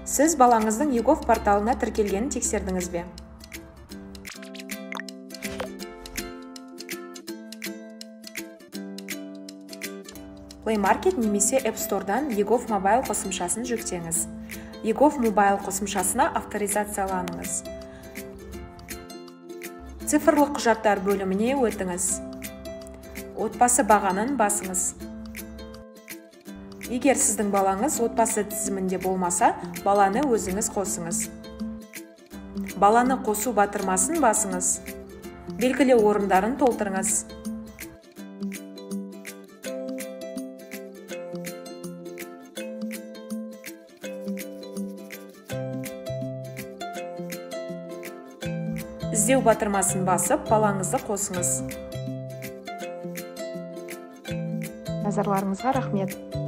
Сіз балаңыздың егов порталына тіркелгенін тексердіңіз бе? Play Market немесе App Store'дан егов Mobile қосымшасын жүктеңіз. егов Mobile қосымшасына авторизацияланыңыз. Цифрлық құжаттар бөліміне өтіңіз. Отбасы бағанын басыңыз. Егер сіздің балаңыз отбасы тізімінде болмаса, баланы өзіңіз қосыңыз. Баланы қосу батырмасын басыңыз. Белгілі орындарын толтырыңыз. Іздеу батырмасын басып, балаңызды қосыңыз. Назарларыңызға рахмет.